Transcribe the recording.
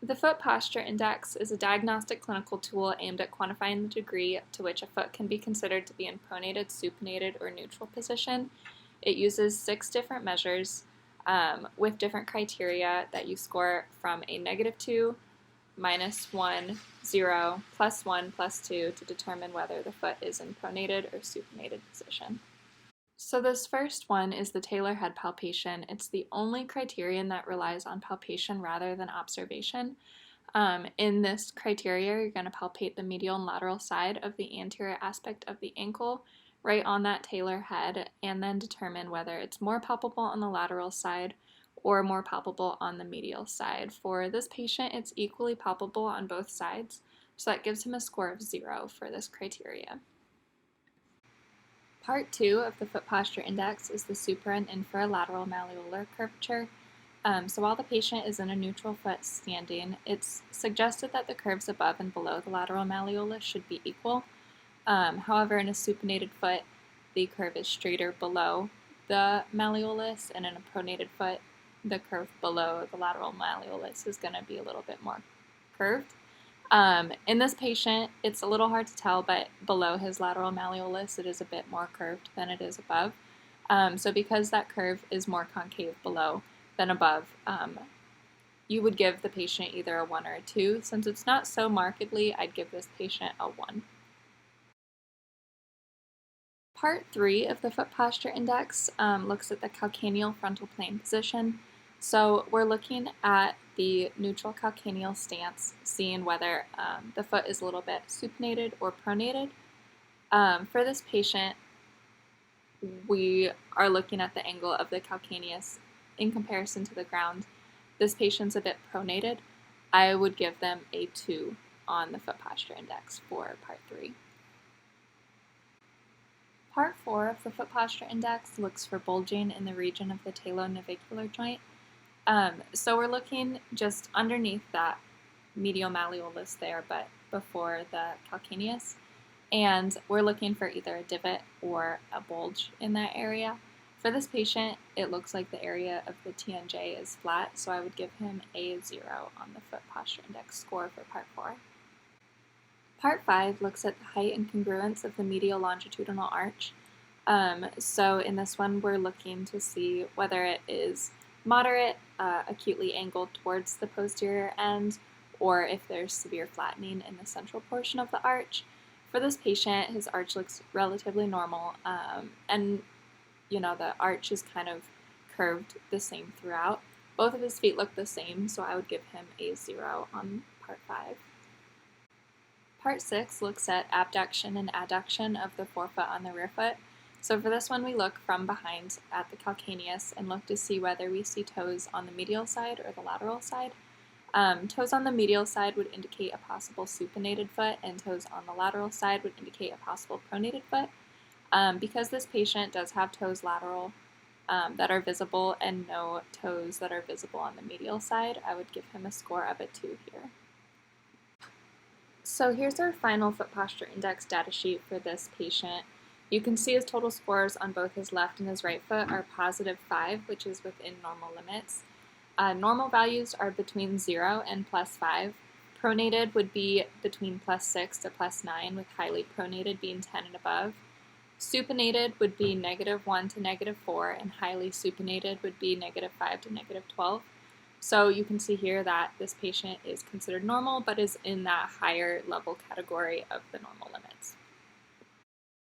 The foot posture index is a diagnostic clinical tool aimed at quantifying the degree to which a foot can be considered to be in pronated, supinated, or neutral position. It uses 6 different measures with different criteria that you score from a -2, -1, 0, +1, +2 to determine whether the foot is in pronated or supinated position. So this first one is the Taylor head palpation. It's the only criterion that relies on palpation rather than observation. In this criteria, you're going to palpate the medial and lateral side of the anterior aspect of the ankle right on that Taylor head and then determine whether it's more palpable on the lateral side or more palpable on the medial side. For this patient, it's equally palpable on both sides, so that gives him a score of 0 for this criteria. Part 2 of the foot posture index is the supra and infralateral malleolar curvature. So while the patient is in a neutral foot standing, it's suggested that the curves above and below the lateral malleolus should be equal. However, in a supinated foot, the curve is straighter below the malleolus, and in a pronated foot, the curve below the lateral malleolus is going to be a little bit more curved. In this patient, it's a little hard to tell, but below his lateral malleolus, it is a bit more curved than it is above. So because that curve is more concave below than above, you would give the patient either a 1 or a 2. Since it's not so markedly, I'd give this patient a 1. Part 3 of the foot posture index looks at the calcaneal frontal plane position. So we're looking at the neutral calcaneal stance, seeing whether the foot is a little bit supinated or pronated. For this patient, we are looking at the angle of the calcaneus in comparison to the ground. This patient's a bit pronated. I would give them a 2 on the foot posture index for part 3. Part 4 of the foot posture index looks for bulging in the region of the talonavicular joint. So we're looking just underneath that medial malleolus there, but before the calcaneus. And we're looking for either a divot or a bulge in that area. For this patient, it looks like the area of the TNJ is flat, so I would give him a 0 on the foot posture index score for part 4. Part 5 looks at the height and congruence of the medial longitudinal arch. So in this one, we're looking to see whether it is moderate, acutely angled towards the posterior end, or if there's severe flattening in the central portion of the arch. For this patient, his arch looks relatively normal, and the arch is kind of curved the same throughout. Both of his feet look the same, so I would give him a 0 on part 5. Part 6 looks at abduction and adduction of the forefoot on the rear foot. So for this one, we look from behind at the calcaneus and look to see whether we see toes on the medial side or the lateral side. Toes on the medial side would indicate a possible supinated foot, and toes on the lateral side would indicate a possible pronated foot. Because this patient does have toes lateral that are visible and no toes that are visible on the medial side, I would give him a score of a 2 here. So here's our final foot posture index data sheet for this patient. You can see his total scores on both his left and his right foot are +5, which is within normal limits. Normal values are between 0 and +5. Pronated would be between +6 to +9, with highly pronated being 10 and above. Supinated would be -1 to -4, and highly supinated would be -5 to -12. So you can see here that this patient is considered normal, but is in that higher level category of the normal limit.